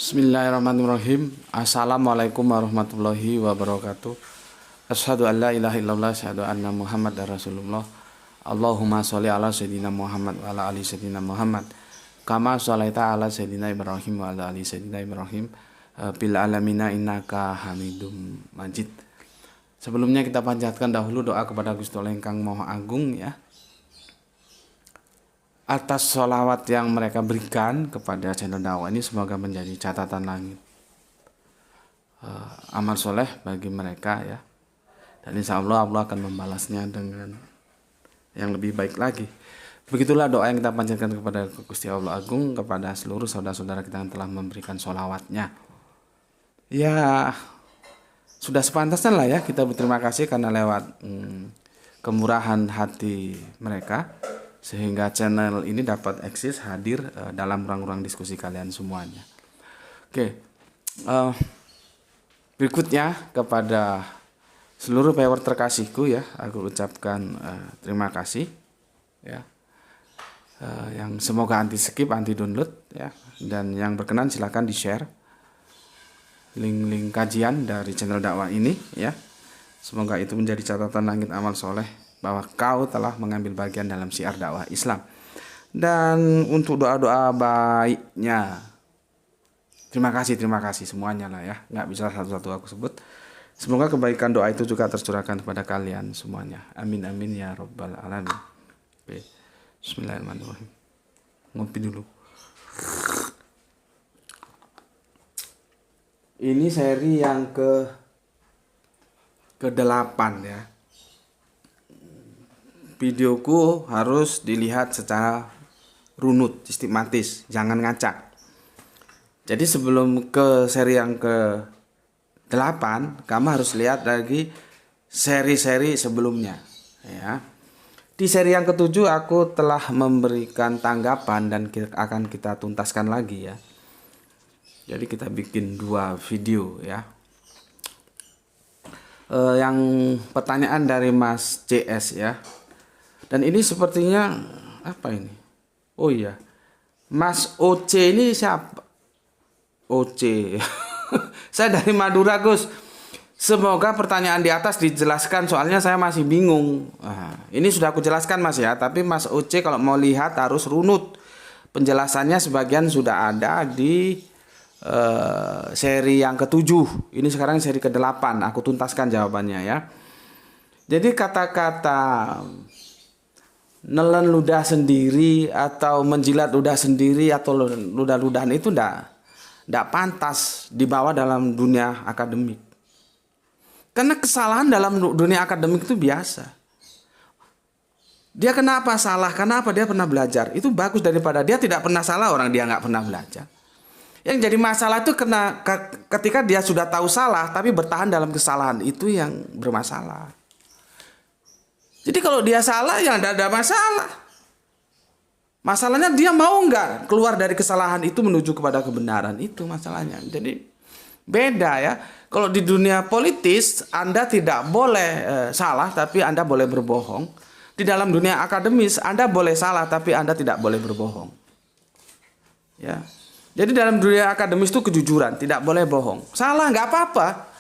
Bismillahirrahmanirrahim. Assalamualaikum warahmatullahi wabarakatuh. Asyhadu an la ilaha illallah, asyhadu anna Muhammadar Rasulullah. Allahumma sholli ala sayyidina Muhammad wa ala ali sayyidina Muhammad. Kama sholaita ala sayyidina Ibrahim wa ala ali sayyidina Ibrahim bil alamina innaka Hamidum Majid. Sebelumnya kita panjatkan dahulu doa kepada Gusti Allah Ingkang Maha Agung ya, atas sholawat yang mereka berikan kepada channel dakwah ini, semoga menjadi catatan langit amal soleh bagi mereka ya, dan insya Allah Allah akan membalasnya dengan yang lebih baik lagi. Begitulah doa yang kita panjatkan kepada Gusti Allah Agung, kepada seluruh saudara-saudara kita yang telah memberikan sholawatnya ya. Sudah sepantasnya lah ya kita berterima kasih karena lewat kemurahan hati mereka sehingga channel ini dapat eksis hadir dalam ruang-ruang diskusi kalian semuanya. Oke, berikutnya kepada seluruh viewer terkasihku ya, aku ucapkan terima kasih ya, yang semoga anti skip, anti download ya, dan yang berkenan silakan di share link-link kajian dari channel dakwah ini ya. Semoga itu menjadi catatan langit amal soleh bahwa kau telah mengambil bagian dalam syiar dakwah Islam. Dan untuk doa-doa baiknya, terima kasih semuanya lah ya, nggak bisa satu-satu aku sebut. Semoga kebaikan doa itu juga tercurahkan kepada kalian semuanya, amin amin ya robbal alamin. Oke. Bismillahirrahmanirrahim. Ngopi dulu. Ini seri yang ke-8 ya. Videoku harus dilihat secara runut, sistematis, jangan ngacak. Jadi sebelum ke seri yang ke-8, kamu harus lihat lagi seri-seri sebelumnya ya. Di seri yang ke-7 aku telah memberikan tanggapan dan akan kita tuntaskan lagi ya. Jadi kita bikin 2 video ya. Yang pertanyaan dari Mas CS ya. Dan ini sepertinya apa ini? Oh iya, Mas OC ini siapa? OC. Saya dari Madura, Gus. Semoga pertanyaan di atas dijelaskan, soalnya saya masih bingung. Nah, ini sudah aku jelaskan Mas ya, tapi Mas OC kalau mau lihat harus runut. Penjelasannya sebagian sudah ada di seri yang ke-7. Ini sekarang seri ke-8. Aku tuntaskan jawabannya ya. Jadi kata-kata nelen ludah sendiri atau menjilat ludah sendiri atau ludah-ludahan itu ndak pantas dibawa dalam dunia akademik. Karena kesalahan dalam dunia akademik itu biasa. Dia kenapa salah? Kenapa dia pernah belajar? Itu bagus daripada dia tidak pernah salah, orang dia nggak pernah belajar. Yang jadi masalah itu ketika dia sudah tahu salah tapi bertahan dalam kesalahan, itu yang bermasalah. Jadi kalau dia salah ya tidak ada masalah. Masalahnya dia mau nggak keluar dari kesalahan itu menuju kepada kebenaran, itu masalahnya. Jadi beda ya. Kalau di dunia politis Anda tidak boleh salah tapi Anda boleh berbohong. Di dalam dunia akademis Anda boleh salah tapi Anda tidak boleh berbohong. Ya. Jadi dalam dunia akademis itu kejujuran, tidak boleh bohong. Salah nggak apa-apa.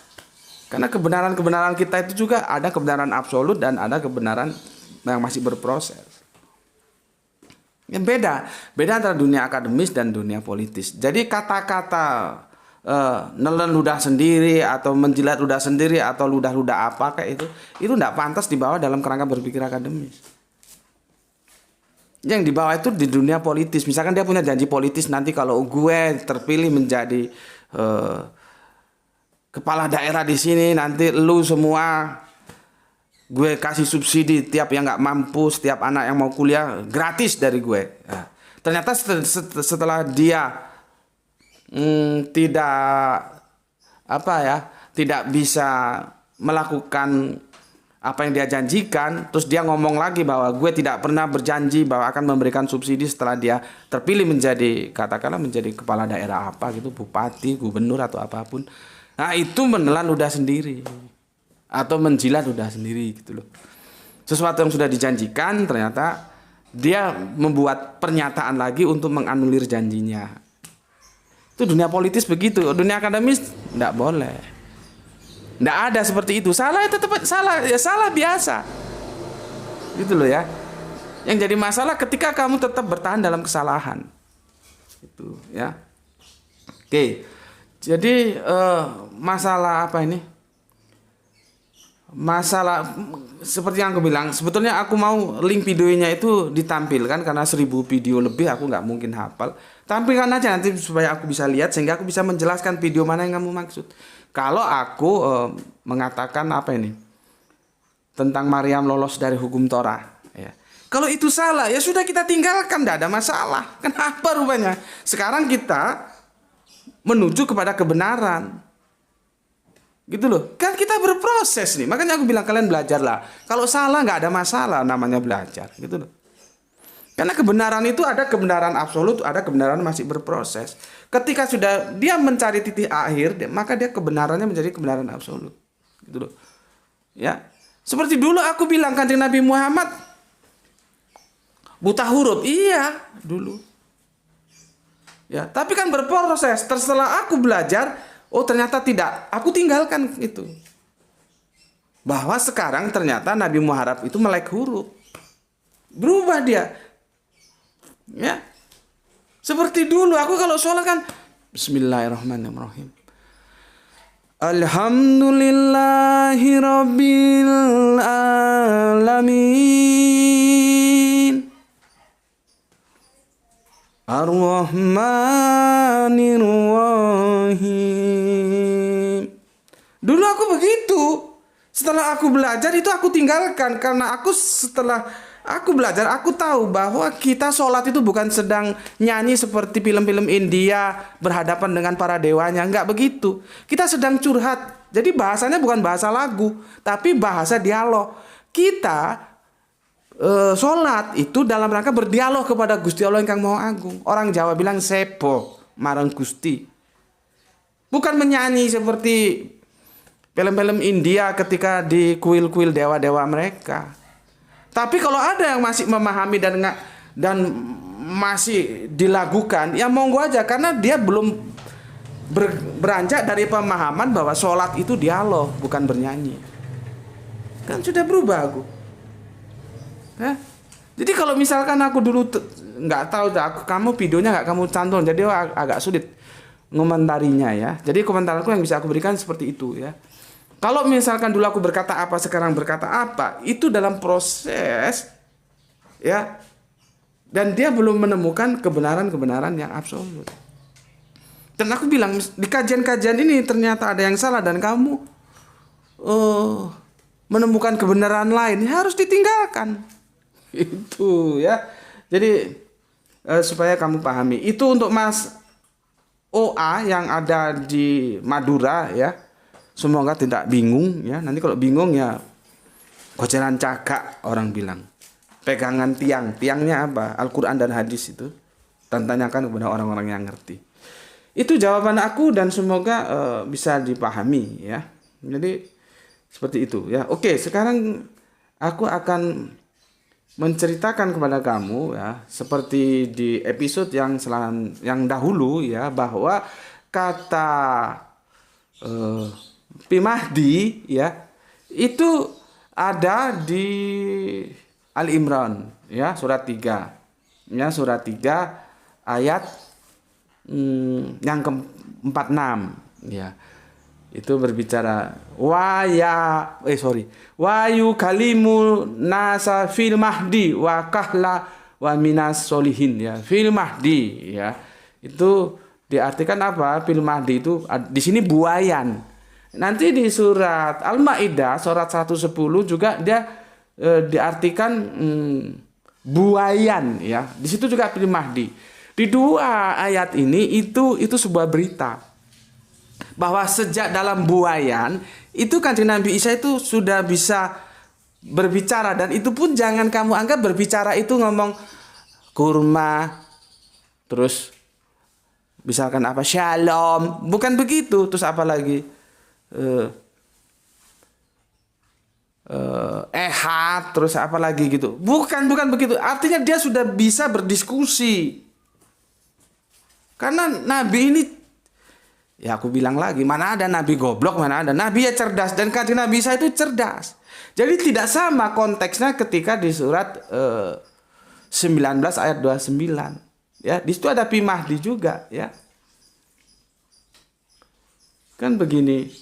Karena kebenaran-kebenaran kita itu juga ada kebenaran absolut dan ada kebenaran yang masih berproses. Yang beda antara dunia akademis dan dunia politis. Jadi kata-kata nelen ludah sendiri atau menjilat ludah sendiri atau ludah-ludah apa kayak itu tidak pantas dibawa dalam kerangka berpikir akademis. Yang dibawa itu di dunia politis. Misalkan dia punya janji politis, nanti kalau gue terpilih menjadi kepala daerah di sini, nanti lu semua gue kasih subsidi tiap yang nggak mampu, setiap anak yang mau kuliah gratis dari gue. Nah, ternyata setelah dia tidak bisa melakukan apa yang dia janjikan, terus dia ngomong lagi bahwa gue tidak pernah berjanji bahwa akan memberikan subsidi setelah dia terpilih menjadi, katakanlah menjadi kepala daerah apa gitu, bupati, gubernur atau apapun. Nah itu menelan ludah sendiri atau menjilat ludah sendiri gitu loh. Sesuatu yang sudah dijanjikan ternyata dia membuat pernyataan lagi untuk menganulir janjinya. Itu dunia politis begitu, dunia akademis enggak boleh. Enggak ada seperti itu. Salah itu tetap salah, ya salah biasa. Gitu loh ya. Yang jadi masalah ketika kamu tetap bertahan dalam kesalahan. Itu ya. Oke. Jadi masalah apa ini? Masalah seperti yang aku bilang, sebetulnya aku mau link videonya itu ditampilkan karena 1000 video lebih aku nggak mungkin hafal. Tampilkan aja nanti supaya aku bisa lihat sehingga aku bisa menjelaskan video mana yang kamu maksud. Kalau aku mengatakan apa ini tentang Maryam lolos dari hukum Torah, ya. Kalau itu salah ya sudah kita tinggalkan, tidak ada masalah. Kenapa rupanya? Sekarang kita menuju kepada kebenaran. Gitu loh, kan kita berproses nih. Makanya aku bilang kalian belajarlah. Kalau salah nggak ada masalah, namanya belajar. Gitu loh. Karena kebenaran itu ada kebenaran absolut, ada kebenaran masih berproses. Ketika sudah dia mencari titik akhir, maka dia kebenarannya menjadi kebenaran absolut. Gitu loh. Ya, seperti dulu aku bilang Kanjeng Nabi Muhammad buta huruf, iya dulu. Ya, tapi kan berproses. Setelah aku belajar. Oh ternyata tidak, aku tinggalkan itu. Bahwa sekarang ternyata Nabi Muhammad itu melek huruf. Berubah dia. Ya. Seperti dulu aku kalau sholat kan Bismillahirrahmanirrahim. Alhamdulillahi Rabbil Alamin. Ar-Rahmanir-Rahim. Dulu aku begitu. Setelah aku belajar itu aku tinggalkan. Karena setelah aku belajar aku tahu bahwa kita sholat itu bukan sedang nyanyi seperti film-film India berhadapan dengan para dewanya. Enggak begitu. Kita sedang curhat. Jadi bahasanya bukan bahasa lagu, tapi bahasa dialog. Kita sholat itu dalam rangka berdialog kepada Gusti Allah Ingkang Maha Agung. Orang Jawa bilang sepo marang Gusti. Bukan menyanyi seperti film-film India ketika di kuil-kuil dewa-dewa mereka. Tapi kalau ada yang masih memahami dan masih dilakukan, ya monggo aja karena dia belum beranjak dari pemahaman bahwa sholat itu dialog bukan bernyanyi. Kan sudah berubah aku. Jadi kalau misalkan aku dulu nggak tahu, kamu videonya nggak kamu cantum, jadi agak sulit ngomentarinya ya. Jadi komentar aku yang bisa aku berikan seperti itu ya. Kalau misalkan dulu aku berkata apa, sekarang berkata apa, itu dalam proses ya. Dan dia belum menemukan kebenaran-kebenaran yang absolut. Dan aku bilang di kajian-kajian ini ternyata ada yang salah dan kamu menemukan kebenaran lain, ya harus ditinggalkan. Itu ya. Jadi supaya kamu pahami. Itu untuk Mas OA yang ada di Madura ya. Semoga tidak bingung ya. Nanti kalau bingung ya goceran cagak orang bilang. Pegangan tiang. Tiangnya apa? Al-Quran dan hadis itu. Dan tanyakan kepada orang-orang yang ngerti. Itu jawaban aku dan semoga bisa dipahami ya. Jadi seperti itu ya. Oke, sekarang aku akan menceritakan kepada kamu ya, seperti di episode yang dahulu ya, bahwa kata Pi Mahdi ya itu ada di Ali Imran ya, surat 3 ya, surat 3 ayat yang ke-46 ya. Itu berbicara wa yukalimu nasa fil mahdi wa kahla wa minas solihin ya. Fil mahdi ya. Itu diartikan apa? Fil mahdi itu di sini buayan. Nanti di surat Al-Maidah surat 110 juga dia diartikan buayan ya. Di situ juga fil mahdi. Di dua ayat ini itu sebuah berita bahwa sejak dalam buayan itu Kanjeng Nabi Isa itu sudah bisa berbicara, dan itu pun jangan kamu anggap berbicara itu ngomong kurma terus misalkan apa shalom, bukan begitu. Terus apa lagi terus apa lagi gitu, bukan begitu. Artinya dia sudah bisa berdiskusi karena Nabi ini Ya aku bilang lagi, mana ada nabi goblok, mana ada nabi ya cerdas, dan kanjeng Nabi Isa itu cerdas. Jadi tidak sama konteksnya ketika di surat 19 ayat 29. Ya, di situ ada Pi Mahdi juga, ya. Kan begini,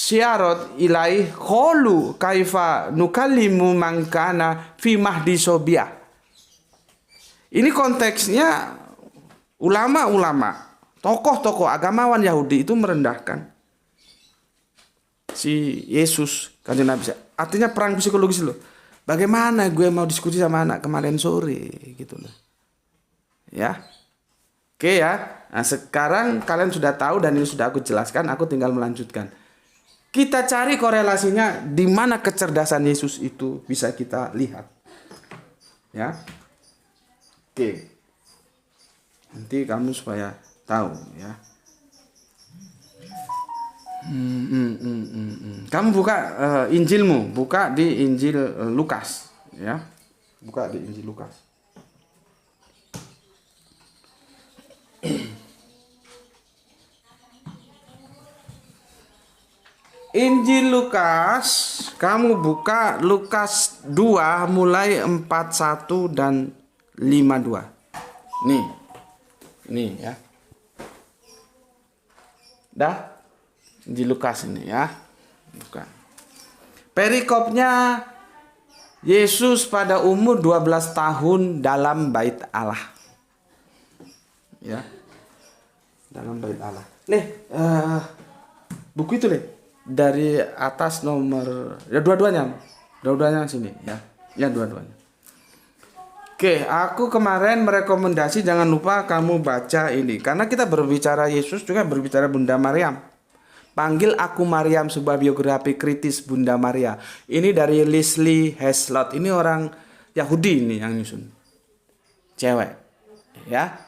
Syarat ilaih kholu kaifa nukallimu mangkana fi mahdi sobia. Ini konteksnya ulama-ulama, tokoh-tokoh agamawan Yahudi itu merendahkan si Yesus, kanjeng Nabi. Artinya perang psikologis loh. Bagaimana gue mau diskusi sama anak kemarin sore gitu loh. Ya. Oke ya. Nah, sekarang kalian sudah tahu dan ini sudah aku jelaskan, aku tinggal melanjutkan. Kita cari korelasinya di mana kecerdasan Yesus itu bisa kita lihat. Ya. Oke. Nanti kamu supaya tahu ya. Kamu buka Injilmu, buka di Injil Lukas, ya. Buka di Injil Lukas. Injil Lukas, kamu buka Lukas 2 mulai 41 dan 52. Nih. Nih ya. Dah? Di Lukas ini ya. Bukan. Perikopnya Yesus pada umur 12 tahun dalam bait Allah. Ya. Dalam bait Allah. Buku itu dari atas nomor ya dua-duanya sini ya. Ya dua-duanya. Oke, aku kemarin merekomendasi jangan lupa kamu baca ini karena kita berbicara Yesus juga berbicara Bunda Maryam. Panggil Aku Maryam, sebuah biografi kritis Bunda Maria. Ini dari Leslie Heslott. Ini orang Yahudi ini yang nyusun. Cewek. Ya.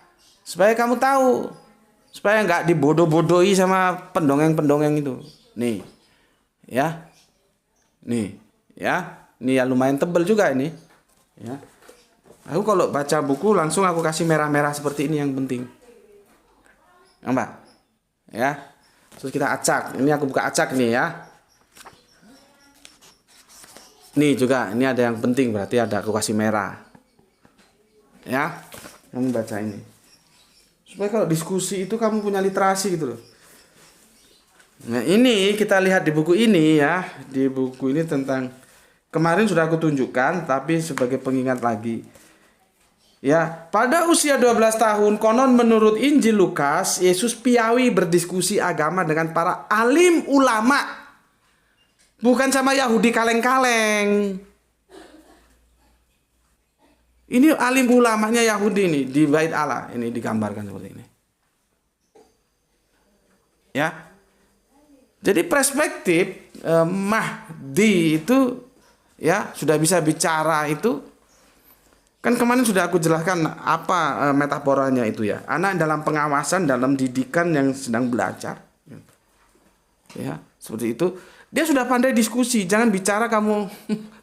Supaya kamu tahu. Supaya nggak dibodoh-bodohi sama pendongeng-pendongeng itu. Nih. Ya. Nih. Ya. Ini ya lumayan tebal juga ini. Ya. Aku kalau baca buku langsung aku kasih merah-merah seperti ini yang penting. Mbak. Ya. Terus kita acak. Ini aku buka acak nih ya. Nih juga, ini ada yang penting berarti ada aku kasih merah. Ya. Kamu baca ini. Supaya kalau diskusi itu kamu punya literasi gitu loh. Nah, ini kita lihat di buku ini ya. Di buku ini tentang kemarin sudah aku tunjukkan tapi sebagai pengingat lagi. Ya, pada usia 12 tahun, konon menurut Injil Lukas, Yesus piawi berdiskusi agama dengan para alim ulama. Bukan sama Yahudi kaleng-kaleng. Ini alim ulamanya Yahudi nih, di bait Allah. Ini digambarkan seperti ini. Ya. Jadi perspektif Mahdi itu ya sudah bisa bicara itu. Kan kemarin sudah aku jelaskan apa metaforanya itu ya. Anak dalam pengawasan, dalam didikan yang sedang belajar. Ya, seperti itu. Dia sudah pandai diskusi, jangan bicara kamu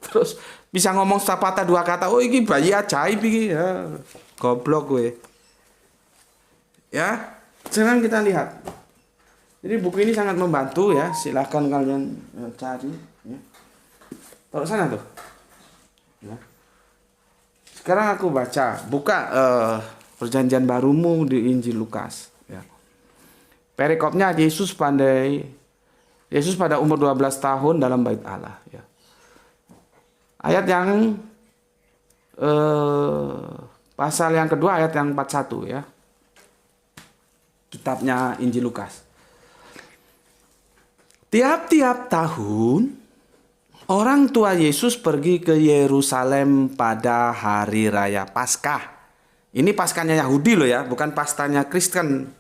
terus bisa ngomong sepatah dua kata. Oh, ini bayi ajaib ini ya. Goblok gue. Ya, sekarang kita lihat. Jadi buku ini sangat membantu ya. Silahkan kalian cari ya. Taruh sana tuh. Ya. Sekarang aku buka perjanjian barumu di Injil Lukas. Ya. Perikopnya Yesus pada umur 12 tahun dalam bait Allah. Ya. Ayat yang pasal yang kedua ayat yang 41 ya. Kitabnya Injil Lukas. Tiap-tiap tahun orang tua Yesus pergi ke Yerusalem pada hari raya Paskah. Ini Paskahnya Yahudi loh ya, bukan Paskahnya Kristen.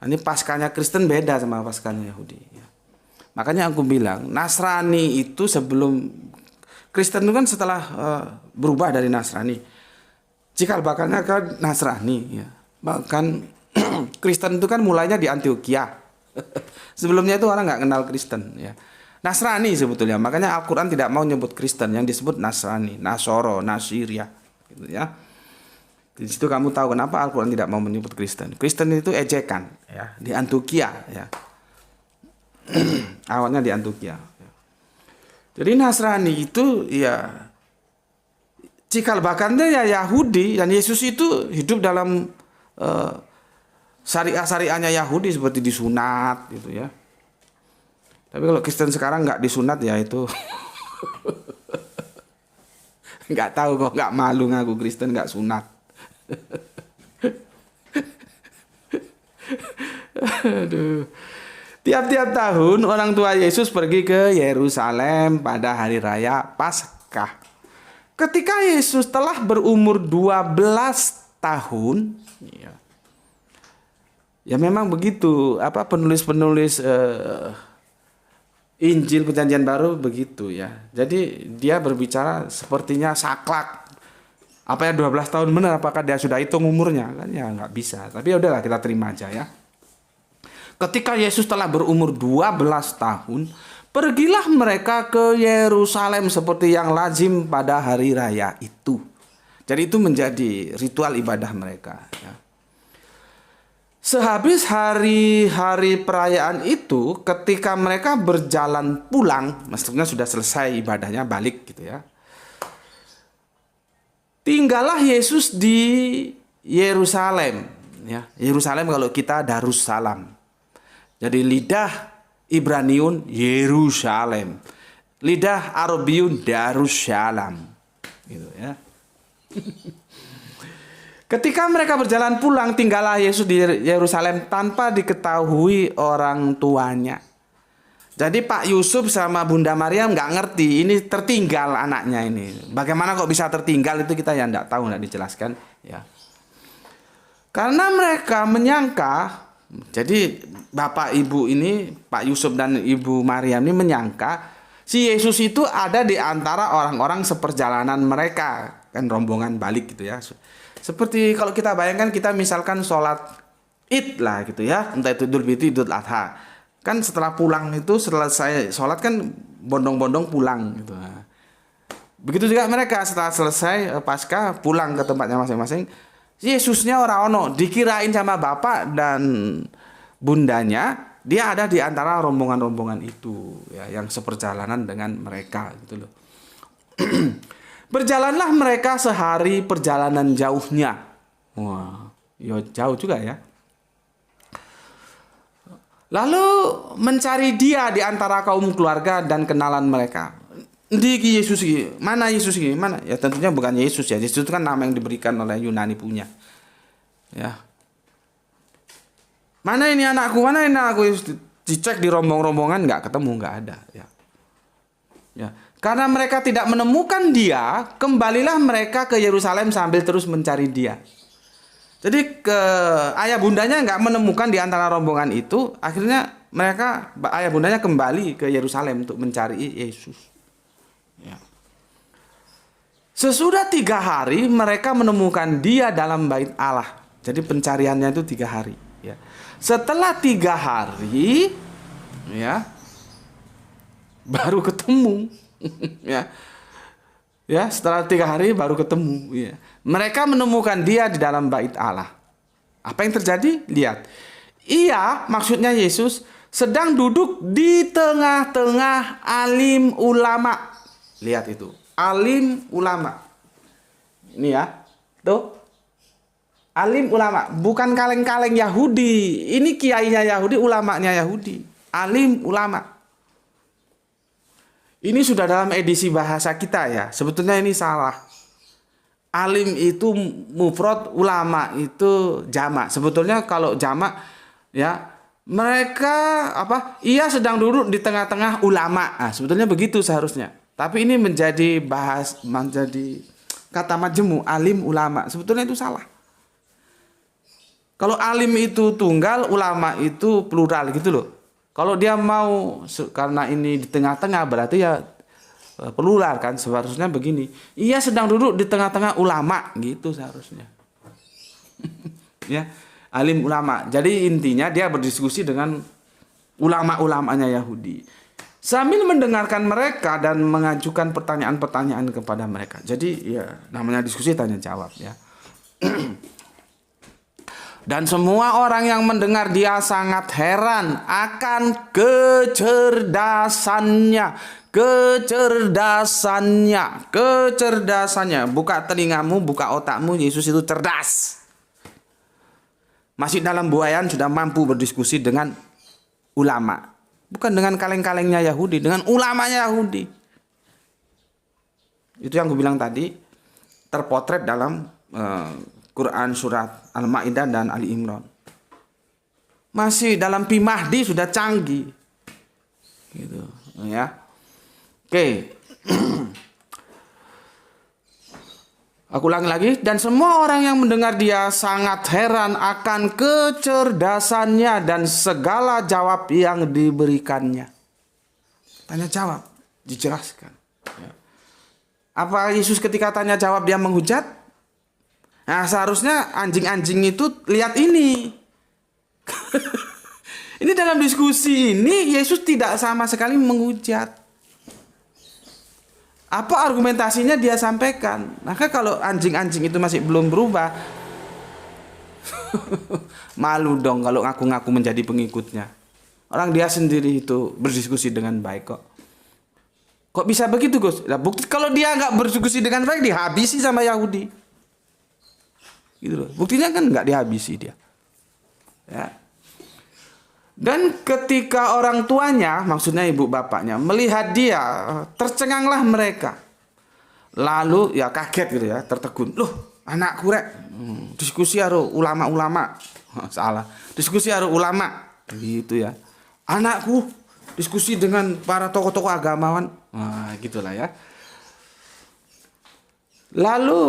Ini Paskahnya Kristen beda sama Paskahnya Yahudi. Makanya aku bilang, Nasrani itu sebelum Kristen itu kan setelah berubah dari Nasrani. Cikal bakalnya kan Nasrani. Ya. Bahkan Kristen itu kan mulainya di Antioquia. Sebelumnya itu orang nggak kenal Kristen. Ya. Nasrani sebetulnya, makanya Al-Quran tidak mau nyebut Kristen, yang disebut Nasrani, Nasoro, Nasiria, gitu ya. Di situ kamu tahu kenapa Al-Quran tidak mau menyebut Kristen. Kristen itu ejekan ya, di Antioquia ya. Awalnya di Antioquia. Jadi Nasrani itu ya cikal bakalnya ya Yahudi, dan Yesus itu hidup dalam syariah-syariahnya Yahudi seperti disunat gitu ya. Tapi kalau Kristen sekarang nggak disunat ya itu nggak tahu kok, nggak malu ngaku Kristen nggak sunat. Aduh. Tiap-tiap tahun orang tua Yesus pergi ke Yerusalem pada hari raya Paskah. Ketika Yesus telah berumur 12 tahun, ya memang begitu, penulis-penulis Injil Perjanjian Baru begitu ya. Jadi dia berbicara sepertinya saklek. Apa ya 12 tahun benar, apakah dia sudah hitung umurnya? Kan ya nggak bisa. Tapi ya udahlah, kita terima aja ya. Ketika Yesus telah berumur 12 tahun, pergilah mereka ke Yerusalem seperti yang lazim pada hari raya itu. Jadi itu menjadi ritual ibadah mereka ya. Sehabis hari-hari perayaan itu, ketika mereka berjalan pulang, maksudnya sudah selesai ibadahnya, balik gitu ya. Tinggallah Yesus di Yerusalem ya. Yerusalem kalau kita Darussalam. Jadi lidah Ibraniun Yerusalem, lidah Arabiun Darussalam, gitu ya. Ketika mereka berjalan pulang, tinggallah Yesus di Yerusalem tanpa diketahui orang tuanya. Jadi Pak Yusuf sama Bunda Maryam nggak ngerti ini tertinggal anaknya ini. Bagaimana kok bisa tertinggal itu kita ya nggak tahu, nggak dijelaskan ya. Karena mereka menyangka, jadi bapak ibu ini, Pak Yusuf dan Ibu Maryam ini menyangka si Yesus itu ada di antara orang-orang seperjalanan mereka, kan rombongan balik gitu ya. Seperti kalau kita bayangkan, kita misalkan sholat Id lah gitu ya, entah itu Idul Fitri, Idul Adha. Kan setelah pulang itu, selesai sholat kan bondong-bondong pulang gitu. Begitu juga mereka setelah selesai Paskah pulang ke tempatnya masing-masing. Yesusnya orang ono, dikirain sama bapak dan bundanya dia ada di antara rombongan-rombongan itu ya, yang seperjalanan dengan mereka gitu loh. Berjalanlah mereka sehari perjalanan jauhnya. Wah, ya jauh juga ya. Lalu mencari dia di antara kaum keluarga dan kenalan mereka. Di Yesus ini, mana Yesus ini? Mana? Ya tentunya bukan Yesus ya. Yesus itu kan nama yang diberikan oleh Yunani punya. Ya. Mana ini anakku? Mana ini anakku? Dicek di rombongan nggak ketemu, nggak ada. Ya. Ya. Karena mereka tidak menemukan dia, kembalilah mereka ke Yerusalem sambil terus mencari dia. Jadi ayah bundanya nggak menemukan di antara rombongan itu, akhirnya ayah bundanya kembali ke Yerusalem untuk mencari Yesus. Ya. Sesudah 3 hari mereka menemukan dia dalam bait Allah. Jadi pencariannya itu 3 hari. Ya. Setelah 3 hari, ya, baru ketemu. Ya. Ya, setelah 3 hari baru ketemu. Ya. Mereka menemukan dia di dalam bait Allah. Apa yang terjadi? Lihat. Ia, maksudnya Yesus, sedang duduk di tengah-tengah alim ulama. Lihat itu. Alim ulama. Ini ya. Tuh. Alim ulama. Bukan kaleng-kaleng Yahudi. Ini kiainya Yahudi, ulamanya Yahudi. Alim ulama. Ini sudah dalam edisi bahasa kita ya. Sebetulnya ini salah. Alim itu mufrad, ulama itu jamak. Sebetulnya kalau jamak ya, mereka ia sedang duduk di tengah-tengah ulama. Nah, sebetulnya begitu seharusnya. Tapi ini menjadi kata majmu, alim ulama. Sebetulnya itu salah. Kalau alim itu tunggal, ulama itu plural gitu loh. Kalau dia mau karena ini di tengah-tengah berarti ya plural kan, seharusnya begini. Ia sedang duduk di tengah-tengah ulama gitu seharusnya. Ya, alim ulama. Jadi intinya dia berdiskusi dengan ulama-ulamanya Yahudi. Sambil mendengarkan mereka dan mengajukan pertanyaan-pertanyaan kepada mereka. Jadi ya namanya diskusi tanya jawab ya. Dan semua orang yang mendengar dia sangat heran akan kecerdasannya. Buka telingamu, buka otakmu, Yesus itu cerdas. Masih dalam buayan sudah mampu berdiskusi dengan ulama. Bukan dengan kaleng-kalengnya Yahudi, dengan ulamanya Yahudi. Itu yang gue bilang tadi, terpotret dalam Quran surat Al-Maidah dan Ali Imran. Masih dalam Pi Mahdi sudah canggih. Gitu, ya. Oke. Aku ulangi lagi, dan semua orang yang mendengar dia sangat heran akan kecerdasannya dan segala jawab yang diberikannya. Tanya jawab, dijelaskan. Ya. Apa Yesus ketika tanya jawab dia menghujat? Nah, seharusnya anjing-anjing itu lihat ini. Ini dalam diskusi ini Yesus tidak sama sekali menghujat. Apa argumentasinya dia sampaikan. Maka kalau anjing-anjing itu masih belum berubah, malu dong kalau ngaku-ngaku menjadi pengikutnya. Orang dia sendiri itu berdiskusi dengan baik kok. Kok bisa begitu, Gus? Nah, bukti kalau dia nggak berdiskusi dengan baik dihabisi sama Yahudi. Gitu loh. Buktinya kan nggak dihabisi dia. Ya. Dan ketika orang tuanya, maksudnya ibu bapaknya, melihat dia, tercenganglah mereka. Lalu ya kaget gitu ya, tertegun. Loh, anakku rek, diskusi karo ulama-ulama. Salah. Diskusi karo ulama. Gitu ya. Anakku diskusi dengan para tokoh-tokoh agamawan. Nah, gitulah ya. Lalu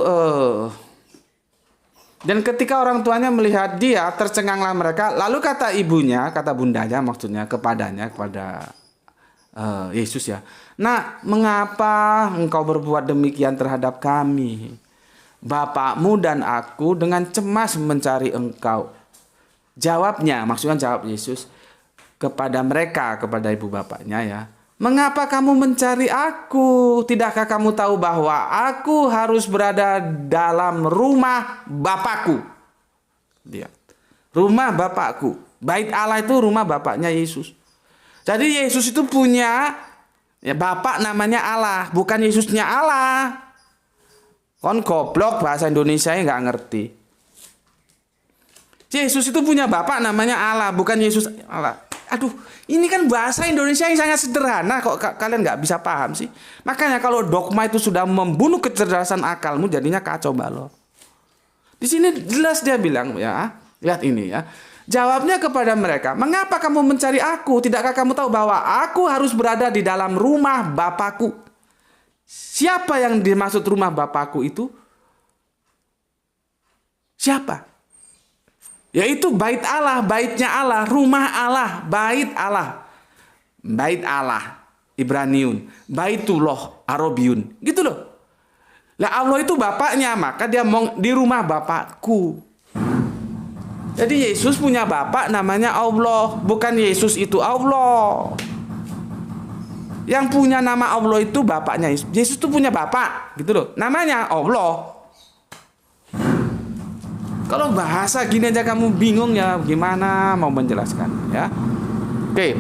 dan ketika orang tuanya melihat dia, tercenganglah mereka. Lalu kata ibunya, kata bundanya maksudnya kepada Yesus ya. Nah, mengapa engkau berbuat demikian terhadap kami? Bapakmu dan aku dengan cemas mencari engkau. Jawabnya, maksudnya jawab Yesus kepada mereka, kepada ibu bapaknya ya. Mengapa kamu mencari aku? Tidakkah kamu tahu bahwa aku harus berada dalam rumah Bapakku? Lihat. Rumah Bapakku. Bait Allah itu rumah Bapaknya Yesus. Jadi Yesus itu punya ya Bapak namanya Allah, bukan Yesusnya Allah. Kon goblok bahasa Indonesia nggak ngerti. Yesus itu punya Bapak namanya Allah, bukan Yesus Allah. Aduh, ini kan bahasa Indonesia yang sangat sederhana kok kalian nggak bisa paham sih. Makanya kalau dogma itu sudah membunuh kecerdasan akalmu, jadinya kacau balau. Di sini jelas dia bilang ya, lihat ini ya. Jawabnya kepada mereka, mengapa kamu mencari aku? Tidakkah kamu tahu bahwa aku harus berada di dalam rumah Bapakku? Siapa yang dimaksud rumah Bapakku itu? Siapa? Yaitu bait Allah, baitnya Allah, rumah Allah, bait Allah. Bait Allah, Ibraniun, Baitullah, Arabiun. Gitu loh. Lah Allah itu bapaknya, maka dia mau di rumah Bapakku. Jadi Yesus punya bapak namanya Allah, bukan Yesus itu Allah. Yang punya nama Allah itu bapaknya Yesus. Yesus itu punya bapak, gitu loh. Namanya Allah. Kalau bahasa gini aja kamu bingung ya, gimana mau menjelaskan ya? Oke.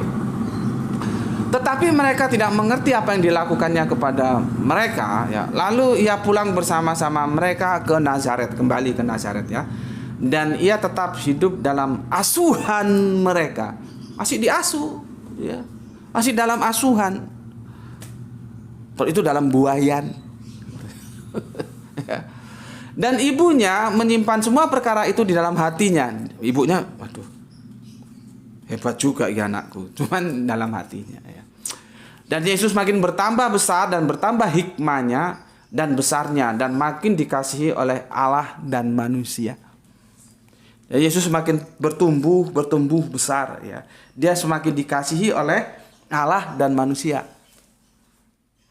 Tetapi mereka tidak mengerti apa yang dilakukannya kepada mereka ya. Lalu ia pulang bersama-sama mereka ke Nazaret, kembali ke Nazaret ya. Dan ia tetap hidup dalam asuhan mereka. Masih diasuh ya. Masih dalam asuhan. Itu dalam buayan. Ya. Dan ibunya menyimpan semua perkara itu di dalam hatinya. Ibunya, waduh, hebat juga ya anakku. Cuman dalam hatinya ya. Dan Yesus makin bertambah besar dan bertambah hikmahnya dan besarnya. Dan makin dikasihi oleh Allah dan manusia. Ya, Yesus semakin bertumbuh besar ya. Dia semakin dikasihi oleh Allah dan manusia.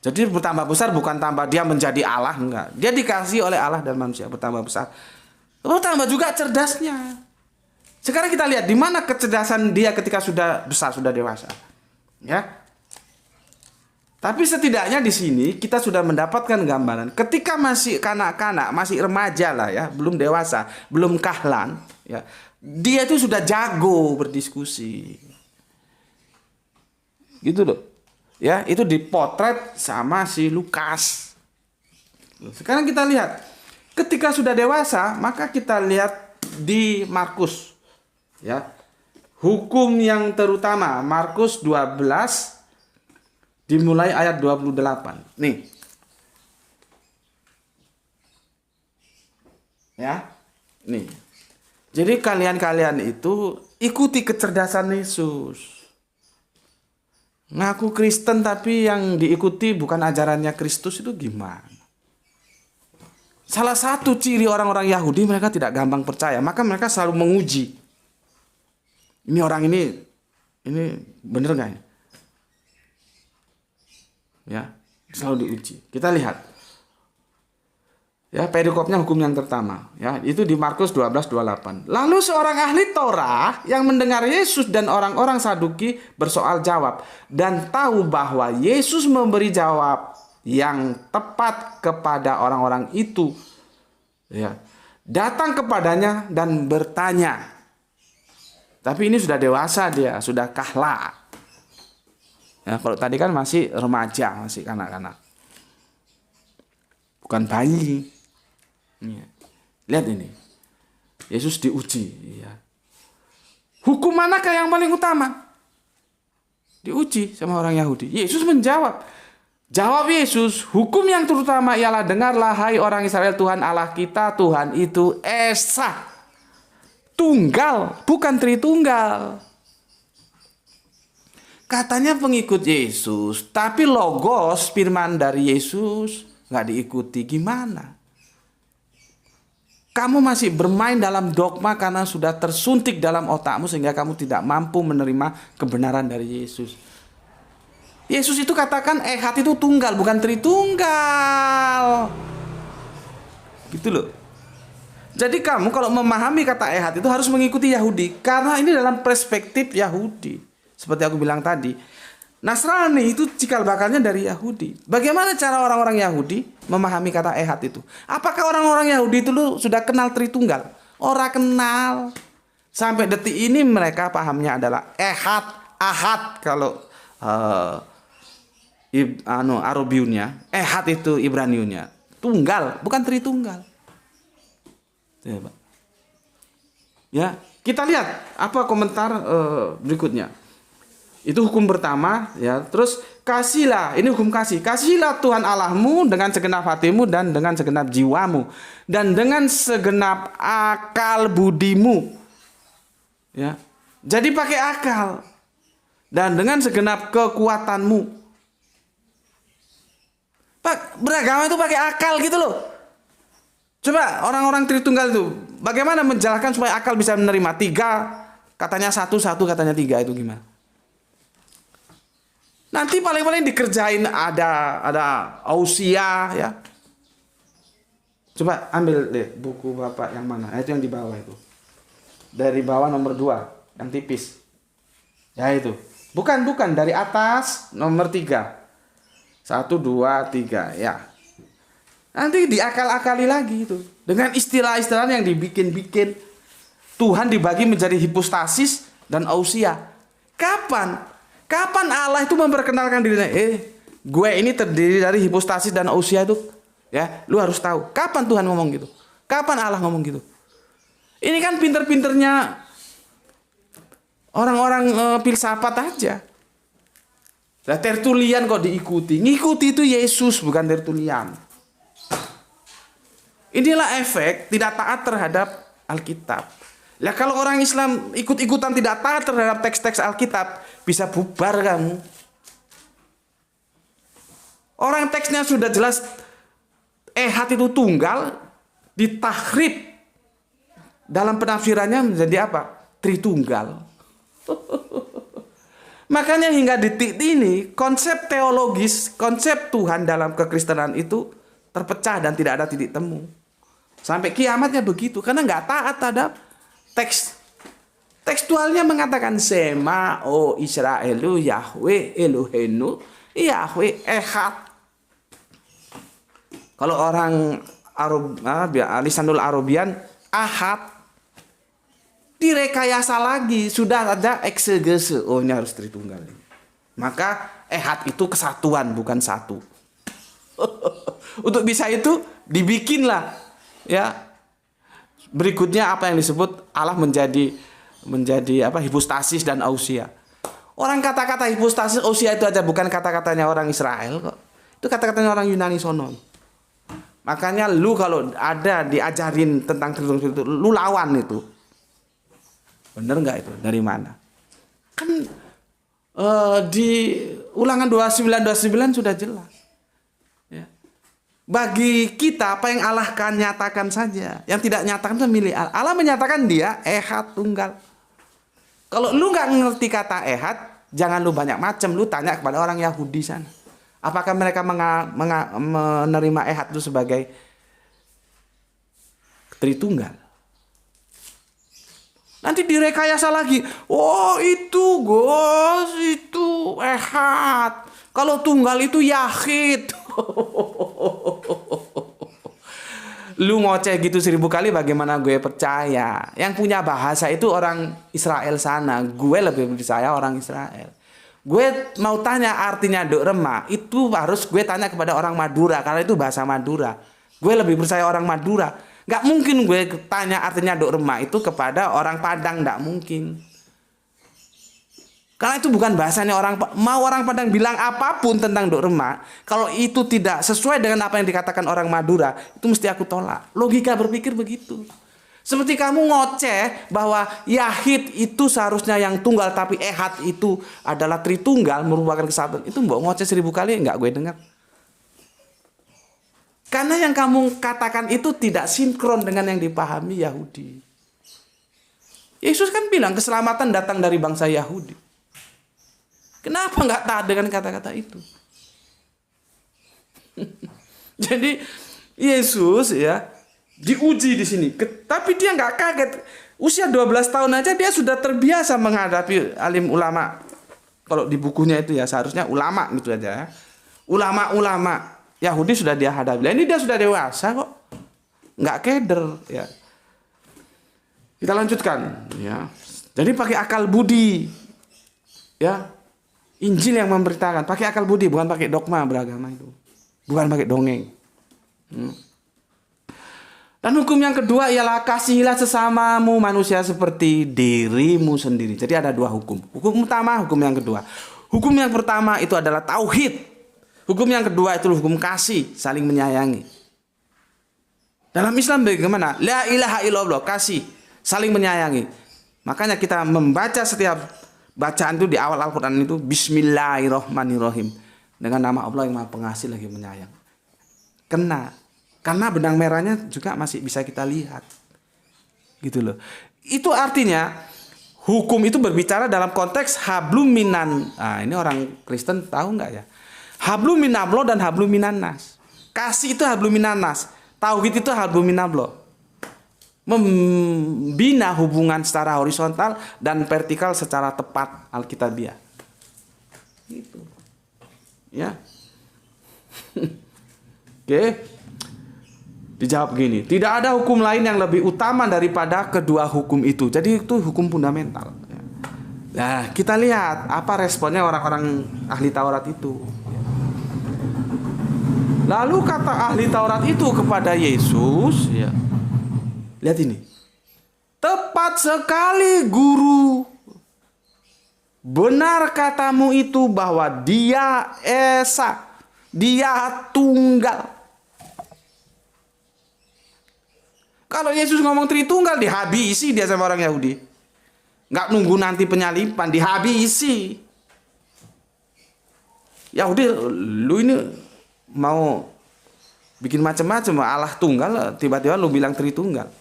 Jadi bertambah besar bukan tambah dia menjadi Allah, enggak. Dia dikasih oleh Allah dan manusia, bertambah besar. Bertambah juga cerdasnya. Sekarang kita lihat di mana kecerdasan dia ketika sudah besar, sudah dewasa. Ya. Tapi setidaknya di sini kita sudah mendapatkan gambaran. Ketika masih kanak-kanak, masih remaja lah ya, belum dewasa, belum kahlan, ya, dia itu sudah jago berdiskusi. Gitu loh. Ya, itu dipotret sama si Lukas. Sekarang kita lihat, ketika sudah dewasa, maka kita lihat di Markus. Ya. Hukum yang terutama, Markus 12 dimulai ayat 28. Nih. Ya. Nih. Jadi kalian-kalian itu ikuti kecerdasan Yesus. Ngaku Kristen tapi yang diikuti bukan ajarannya Kristus itu gimana? Salah satu ciri orang-orang Yahudi, mereka tidak gampang percaya, maka mereka selalu menguji. Ini orang ini bener nggak ya? Ya, selalu diuji. Kita lihat. Ya, perikopnya hukum yang pertama, ya, itu di Markus 12:28. Lalu seorang ahli Torah yang mendengar Yesus dan orang-orang Saduki bersoal jawab dan tahu bahwa Yesus memberi jawab yang tepat kepada orang-orang itu, ya, datang kepadanya dan bertanya. Tapi ini sudah dewasa dia, sudah kahla. Ya, kalau tadi kan masih remaja, masih kanak-kanak. Bukan bayi. Ya. Lihat ini. Yesus diuji. Ya. Hukum manakah yang paling utama? Diuji sama orang Yahudi. Yesus menjawab. Jawab Yesus, hukum yang terutama ialah dengarlah hai orang Israel, Tuhan Allah kita, Tuhan itu Esa. Tunggal, bukan Tritunggal. Katanya pengikut Yesus, tapi logos firman dari Yesus nggak diikuti. Gimana? Kamu masih bermain dalam dogma karena sudah tersuntik dalam otakmu sehingga kamu tidak mampu menerima kebenaran dari Yesus. Yesus itu katakan ehad itu tunggal, bukan Tritunggal. Gitu loh. Jadi kamu kalau memahami kata ehad itu harus mengikuti Yahudi, karena ini dalam perspektif Yahudi. Seperti aku bilang tadi, Nasrani itu cikal bakalnya dari Yahudi. Bagaimana cara orang-orang Yahudi memahami kata ehad itu? Apakah orang-orang Yahudi itu sudah kenal Tritunggal? Orang kenal. Sampai detik ini mereka pahamnya adalah ehad, ahad kalau Arabiunnya, ehad itu Ibraniunnya. Tunggal, bukan Tritunggal. Ya, kita lihat apa komentar berikutnya. Itu hukum pertama, ya. Terus kasihlah, ini hukum kasih. Kasihlah Tuhan Allahmu dengan segenap hatimu dan dengan segenap jiwamu dan dengan segenap akal budimu. Ya. Jadi pakai akal dan dengan segenap kekuatanmu. Pak, beragama itu pakai akal gitu loh. Coba orang-orang Tritunggal itu bagaimana menjelaskan supaya akal bisa menerima 3, katanya 1, katanya 3 itu gimana? Nanti paling-paling dikerjain ada ausia ya. Coba ambil deh buku Bapak yang mana? Itu yang di bawah itu. Dari bawah nomor 2, yang tipis. Ya itu. Bukan dari atas nomor 3. 1, 2, 3 ya. Nanti diakal-akali lagi itu. Dengan istilah-istilah yang dibikin-bikin. Tuhan dibagi menjadi hipostasis dan ausia. Kapan Allah itu memperkenalkan dirinya? Gue ini terdiri dari hipostasis dan ausia itu. Ya, lu harus tahu. Kapan Tuhan ngomong gitu? Kapan Allah ngomong gitu? Ini kan pinter-pinternya orang-orang filsafat aja. Nah, Tertulian kok diikuti. Ngikuti itu Yesus, bukan Tertulian. Inilah efek tidak taat terhadap Alkitab. Lah kalau orang Islam ikut-ikutan tidak taat terhadap teks-teks Alkitab, bisa bubar kamu. Orang teksnya sudah jelas ehad itu tunggal, ditahrib dalam penafsirannya menjadi apa? Tritunggal. Makanya hingga detik ini konsep teologis, konsep Tuhan dalam kekristenan itu terpecah dan tidak ada titik temu. Sampai kiamatnya begitu, karena nggak taat terhadap teks. Tekstualnya mengatakan Sema o Israelu Yahweh Elohenu Yahweh Ehad. Kalau orang lisanul Arabian Ahad, direkayasa lagi, sudah ada eksegese. Oh, ini harus Tritunggal. Maka Ehad itu kesatuan, bukan satu. Untuk bisa itu dibikinlah ya. Berikutnya apa yang disebut Allah menjadi hipostasis dan ousia. Orang kata-kata hipostasis ousia itu aja bukan kata-katanya orang Israel kok. Itu kata-katanya orang Yunani sono. Makanya lu kalau ada diajarin tentang Tritunggal itu, lu lawan itu. Bener nggak itu? Dari mana? Kan di Ulangan 29 sudah jelas. Ya. Bagi kita apa yang Allah kan nyatakan saja. Yang tidak nyatakan itu milik Allah. Allah menyatakan dia Ehad Tunggal. Kalau lu nggak ngerti kata Ehad, jangan lu banyak macam. Lu tanya kepada orang Yahudi sana. Apakah mereka menerima Ehad itu sebagai Tritunggal? Nanti direkayasa lagi. Oh itu Gos, itu Ehad. Kalau tunggal itu Yahid. Lu ngoceh gitu 1000 kali bagaimana gue percaya. Yang punya bahasa itu orang Israel sana. Gue lebih percaya orang Israel. Gue mau tanya artinya dok remah, itu harus gue tanya kepada orang Madura, karena itu bahasa Madura. Gue lebih percaya orang Madura. Gak mungkin gue tanya artinya dok remah itu kepada orang Padang, gak mungkin. Karena itu bukan bahasanya orang. Mau orang Padang bilang apapun tentang dok remah, kalau itu tidak sesuai dengan apa yang dikatakan orang Madura, itu mesti aku tolak. Logika berpikir begitu. Seperti kamu ngoceh bahwa Yahid itu seharusnya yang tunggal, tapi Ehad itu adalah Tritunggal, merupakan kesatuan. Itu mbok ngoceh 1000 kali enggak gue dengar. Karena yang kamu katakan itu tidak sinkron dengan yang dipahami Yahudi. Yesus kan bilang keselamatan datang dari bangsa Yahudi. Kenapa enggak taat dengan kata-kata itu? Jadi Yesus ya diuji di sini, tapi dia nggak kaget. Usia 12 tahun aja dia sudah terbiasa menghadapi alim ulama. Kalau di bukunya itu ya seharusnya ulama gitu aja. Ulama-ulama Yahudi sudah dia hadapi. Ini dia sudah dewasa kok, nggak keder ya. Kita lanjutkan ya. Jadi pakai akal budi ya. Injil yang memberitakan, pakai akal budi, bukan pakai dogma beragama itu, bukan pakai dongeng. Dan hukum yang kedua ialah kasihilah sesamamu manusia seperti dirimu sendiri. Jadi ada 2 hukum. Hukum utama, hukum yang kedua. Hukum yang pertama itu adalah tauhid. Hukum yang kedua itu hukum kasih, saling menyayangi. Dalam Islam bagaimana? La ilaha illallah, kasih, saling menyayangi. Makanya kita membaca setiap bacaan itu di awal Al-Quran itu Bismillahirrahmanirrahim. Dengan nama Allah yang Maha Pengasih lagi menyayang. Karena benang merahnya juga masih bisa kita lihat. Gitu loh. Itu artinya hukum itu berbicara dalam konteks hablum minan. Nah, ini orang Kristen tahu nggak ya? Hablum minallah dan hablum minannas. Kasih itu hablum minannas. Tauhid itu hablum minallah. Membina hubungan secara horizontal dan vertikal secara tepat Alkitabiah. Gitu. Ya. Oke. Dijawab gini, tidak ada hukum lain yang lebih utama daripada kedua hukum itu. Jadi itu hukum fundamental. Nah, kita lihat apa responnya orang-orang ahli Taurat itu. Lalu kata ahli Taurat itu kepada Yesus, ya. Lihat ini. Tepat sekali guru. Benar katamu itu bahwa dia Esa, dia tunggal. Kalau Yesus ngomong Tritunggal, dihabisi dia sama orang Yahudi. Nggak nunggu nanti penyalipan, dihabisi. Yahudi, lu ini mau bikin macam-macam, Allah tunggal, tiba-tiba lu bilang Tritunggal.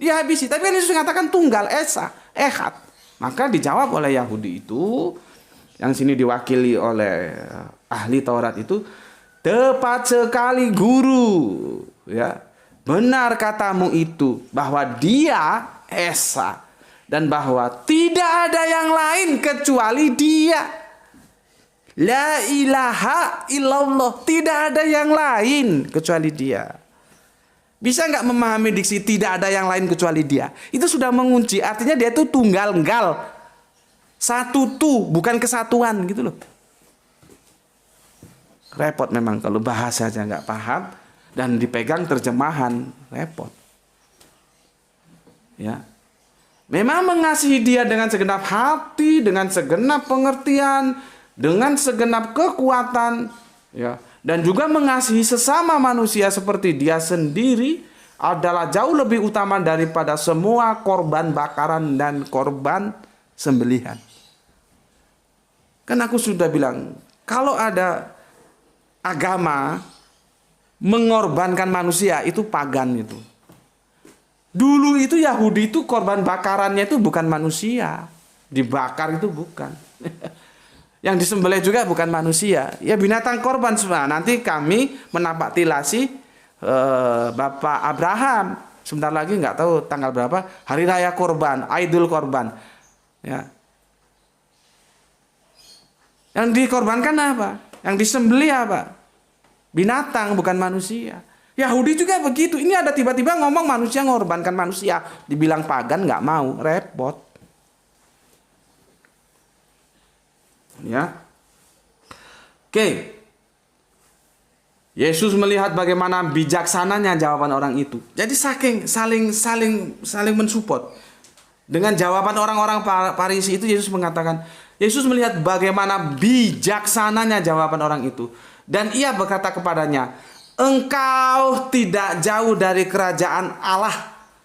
Dihabisi. Tapi kan Yesus mengatakan tunggal, Esa, Ehad. Maka dijawab oleh Yahudi itu, yang sini diwakili oleh ahli Taurat itu, tepat sekali guru, ya. Benar katamu itu bahwa dia Esa dan bahwa tidak ada yang lain kecuali dia. La ilaha illallah. Tidak ada yang lain kecuali dia. Bisa nggak memahami diksi tidak ada yang lain kecuali dia? Itu sudah mengunci. Artinya dia itu tunggal enggal. Satu tuh, bukan kesatuan gitu loh. Repot memang kalau bahasa aja nggak paham dan dipegang terjemahan, repot. Ya. Memang mengasihi dia dengan segenap hati, dengan segenap pengertian, dengan segenap kekuatan, ya, dan juga mengasihi sesama manusia seperti dia sendiri adalah jauh lebih utama daripada semua korban bakaran dan korban sembelihan. Kan aku sudah bilang, kalau ada agama mengorbankan manusia itu pagan itu. Dulu itu Yahudi itu korban bakarannya itu bukan manusia, dibakar itu bukan. Yang disembelih juga bukan manusia, ya binatang korban semua. Nanti kami menapaktilasi Bapak Abraham. Sebentar lagi nggak tahu tanggal berapa hari raya korban, Idul korban. Ya. Yang dikorbankan apa? Yang disembelih apa? Binatang bukan manusia. Yahudi juga begitu. Ini ada tiba-tiba ngomong manusia mengorbankan manusia, dibilang pagan nggak mau, repot. Ya. Oke. Yesus melihat bagaimana bijaksananya jawaban orang itu. Jadi saling mensupport. Dengan jawaban orang-orang Farisi itu Yesus mengatakan, Yesus melihat bagaimana bijaksananya jawaban orang itu. Dan ia berkata kepadanya, engkau tidak jauh dari kerajaan Allah.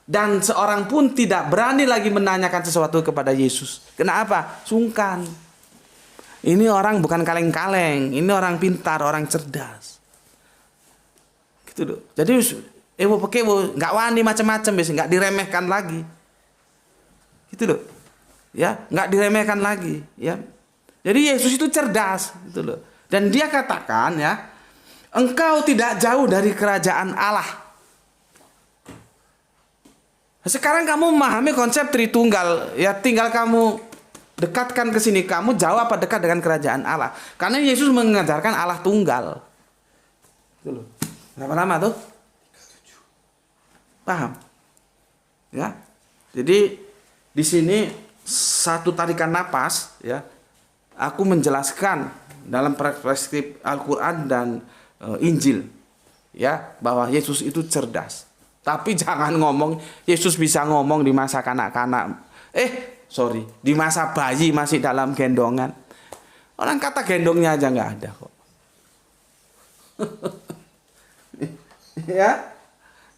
Dan seorang pun tidak berani lagi menanyakan sesuatu kepada Yesus. Kenapa? Sungkan. Ini orang bukan kaleng-kaleng. Ini orang pintar, orang cerdas. Gitu loh. Jadi nggak wani macam-macam, nggak diremehkan lagi. Gitu loh. Ya, nggak diremehkan lagi. Ya. Jadi Yesus itu cerdas. Gitu loh. Dan dia katakan ya, engkau tidak jauh dari kerajaan Allah. Sekarang kamu memahami konsep Tritunggal, ya tinggal kamu dekatkan ke sini, kamu jauh apa dekat dengan kerajaan Allah. Karena Yesus mengajarkan Allah tunggal. Itu loh. Berapa lama tuh? Paham? Ya. Jadi di sini satu tarikan napas, ya. Aku menjelaskan dalam perspektif Al-Quran dan Injil, ya, bahwa Yesus itu cerdas. Tapi jangan ngomong Yesus bisa ngomong di masa kanak-kanak. Di masa bayi masih dalam gendongan. Orang kata gendongnya aja nggak ada kok. Ya,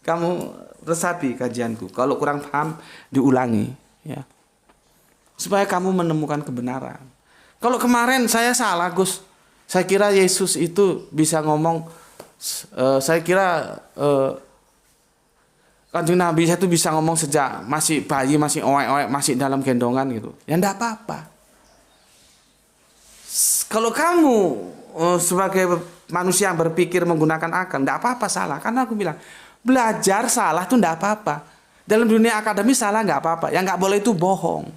kamu resapi kajianku. Kalau kurang paham diulangi, ya, supaya kamu menemukan kebenaran. Kalau kemarin saya salah, Gus. Saya kira Yesus itu bisa ngomong. Saya kira Kanjeng Nabi saya itu bisa ngomong sejak masih bayi, masih oek-oek, masih dalam gendongan gitu. Ya enggak apa-apa. Kalau kamu sebagai manusia yang berpikir menggunakan akal, enggak apa-apa salah. Karena aku bilang, belajar salah itu enggak apa-apa. Dalam dunia akademis salah enggak apa-apa. Yang enggak boleh itu bohong.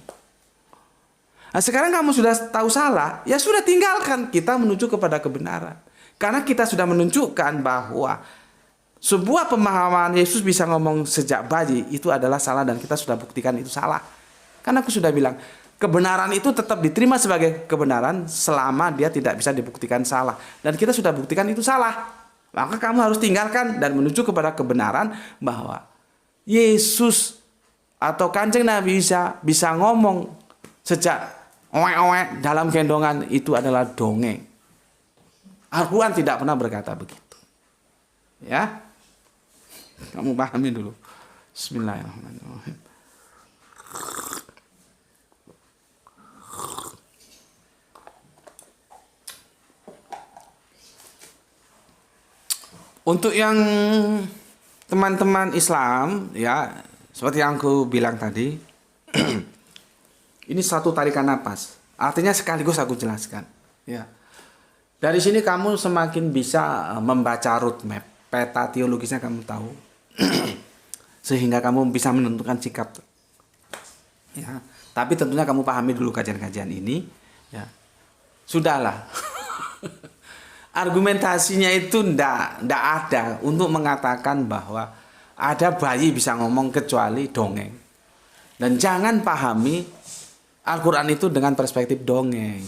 Nah, sekarang kamu sudah tahu salah, ya sudah tinggalkan, kita menuju kepada kebenaran. Karena kita sudah menunjukkan bahwa sebuah pemahaman Yesus bisa ngomong sejak bayi itu adalah salah dan kita sudah buktikan itu salah. Karena aku sudah bilang, kebenaran itu tetap diterima sebagai kebenaran selama dia tidak bisa dibuktikan salah. Dan kita sudah buktikan itu salah. Maka kamu harus tinggalkan dan menuju kepada kebenaran bahwa Yesus atau Kanjeng Nabi bisa ngomong sejak oek-oek dalam gendongan itu adalah dongeng. Al-Quran tidak pernah berkata begitu. Ya, kamu pahami dulu. Bismillahirrahmanirrahim. Untuk yang teman-teman Islam, ya, seperti yang aku bilang tadi, ini satu tarikan napas. Artinya sekaligus aku jelaskan. Ya. Dari sini kamu semakin bisa membaca roadmap, peta teologisnya kamu tahu, sehingga kamu bisa menentukan sikap. Ya. Tapi tentunya kamu pahami dulu kajian-kajian ini. Ya. Sudahlah. Argumentasinya itu ndak ada untuk mengatakan bahwa ada bayi bisa ngomong kecuali dongeng. Dan jangan pahami Al-Quran itu dengan perspektif dongeng,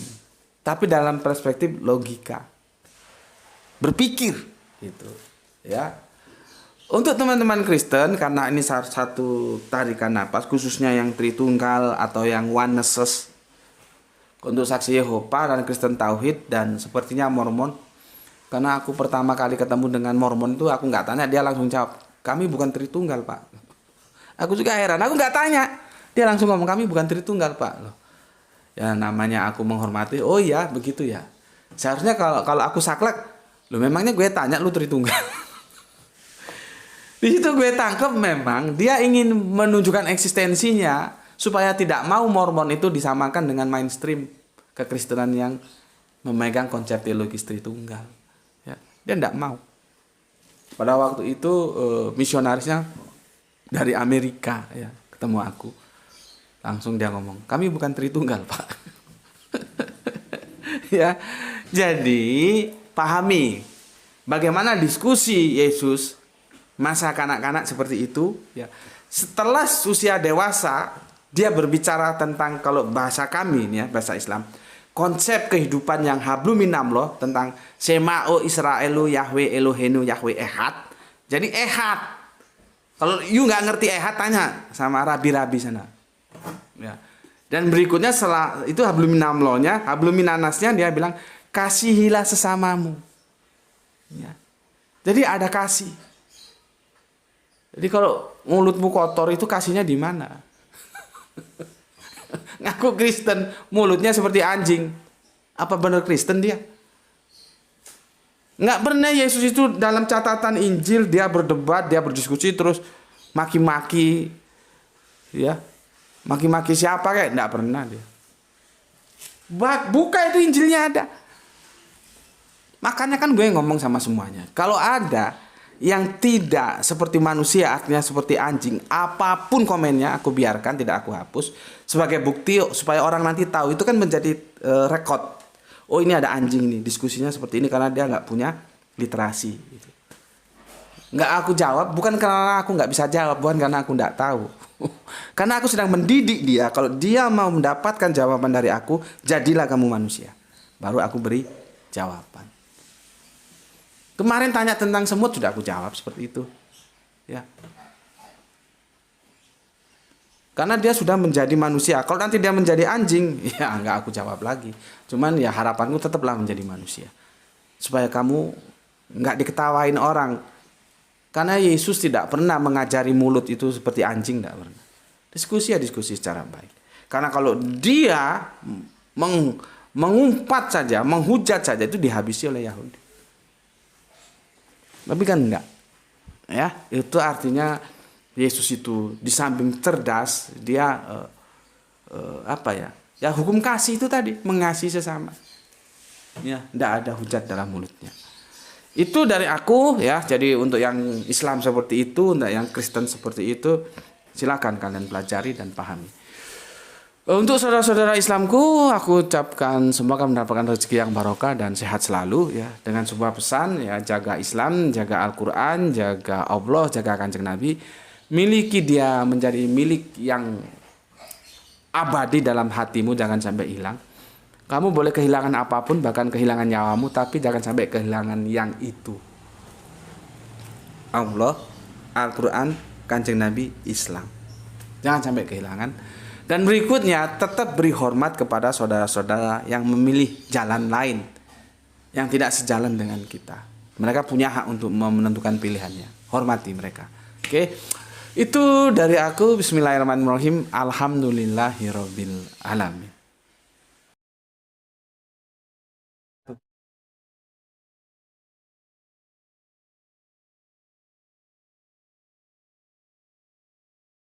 tapi dalam perspektif logika, berpikir gitu ya. Untuk teman-teman Kristen, karena ini salah satu tarikan napas, khususnya yang Tritunggal atau yang Oneness, untuk saksi Yehova dan Kristen Tauhid dan sepertinya Mormon. Karena aku pertama kali ketemu dengan Mormon itu aku nggak tanya, dia langsung jawab, kami bukan Tritunggal Pak. Aku juga heran, aku nggak tanya, dia langsung ngomong kami bukan Tritunggal Pak. Loh, ya namanya aku menghormati, oh iya begitu ya. Seharusnya kalau aku saklek, lo memangnya gue tanya lu Tritunggal. Di situ gue tangkap memang dia ingin menunjukkan eksistensinya supaya tidak mau Mormon itu disamakan dengan mainstream kekristenan yang memegang konsep teologis Tritunggal. Ya, dia tidak mau. Pada waktu itu misionarisnya dari Amerika ya ketemu aku, langsung dia ngomong kami bukan Tritunggal Pak. Ya, jadi pahami bagaimana diskusi Yesus masa kanak-kanak seperti itu ya. Setelah usia dewasa dia berbicara tentang, kalau bahasa kami ini ya, bahasa Islam, konsep kehidupan yang hablum minallah, tentang Sema'u Israelu Yahweh Elohenu Yahweh Ehad. Jadi Ehad. Kalau you nggak ngerti Ehad, tanya sama rabi-rabi sana. Ya. Dan berikutnya setelah itu hablum minallahnya, hablum minanasnya dia bilang kasihilah sesamamu. Ya. Jadi ada kasih. Jadi kalau mulutmu kotor itu kasihnya di mana? Ngaku Kristen, mulutnya seperti anjing. Apa benar Kristen dia? Nggak pernah Yesus itu dalam catatan Injil dia berdebat, dia berdiskusi terus maki-maki, ya, maki-maki siapa kayak nggak pernah dia. Buka itu Injilnya ada. Makanya kan gue ngomong sama semuanya. Kalau ada yang tidak seperti manusia, artinya seperti anjing, apapun komennya aku biarkan, tidak aku hapus sebagai bukti supaya orang nanti tahu. Itu kan menjadi rekod. Oh ini ada anjing nih, diskusinya seperti ini karena dia nggak punya literasi. Gitu. Nggak aku jawab, bukan karena aku nggak bisa jawab, bukan karena aku nggak tahu. Karena aku sedang mendidik dia. Kalau dia mau mendapatkan jawaban dari aku, jadilah kamu manusia. Baru aku beri jawaban. Kemarin tanya tentang semut sudah aku jawab seperti itu. Ya. Karena dia sudah menjadi manusia. Kalau nanti dia menjadi anjing, ya nggak aku jawab lagi. Cuman ya harapanku tetaplah menjadi manusia. Supaya kamu nggak diketawain orang. Karena Yesus tidak pernah mengajari mulut itu seperti anjing, tidak pernah. Diskusi ya diskusi secara baik. Karena kalau dia mengumpat saja, menghujat saja, itu dihabisi oleh Yahudi. Tapi kan enggak. Ya, itu artinya Yesus itu di samping cerdas, dia apa ya? Ya hukum kasih itu tadi, mengasihi sesama. Ya, enggak ada hujat dalam mulutnya. Itu dari aku ya. Jadi untuk yang Islam seperti itu, untuk yang Kristen seperti itu, silakan kalian pelajari dan pahami. Untuk saudara-saudara Islamku, aku ucapkan semoga mendapatkan rezeki yang barokah dan sehat selalu ya. Dengan sebuah pesan ya, jaga Islam, jaga Al-Qur'an, jaga Allah, jaga Kanjeng Nabi. Miliki dia menjadi milik yang abadi dalam hatimu, jangan sampai hilang. Kamu boleh kehilangan apapun, bahkan kehilangan nyawamu, tapi jangan sampai kehilangan yang itu. Allah, Al-Qur'an, Kanjeng Nabi, Islam. Jangan sampai kehilangan. Dan berikutnya tetap beri hormat kepada saudara-saudara yang memilih jalan lain, yang tidak sejalan dengan kita. Mereka punya hak untuk menentukan pilihannya. Hormati mereka. Oke. Itu dari aku. Bismillahirrahmanirrahim. Alhamdulillahirabbil alamin.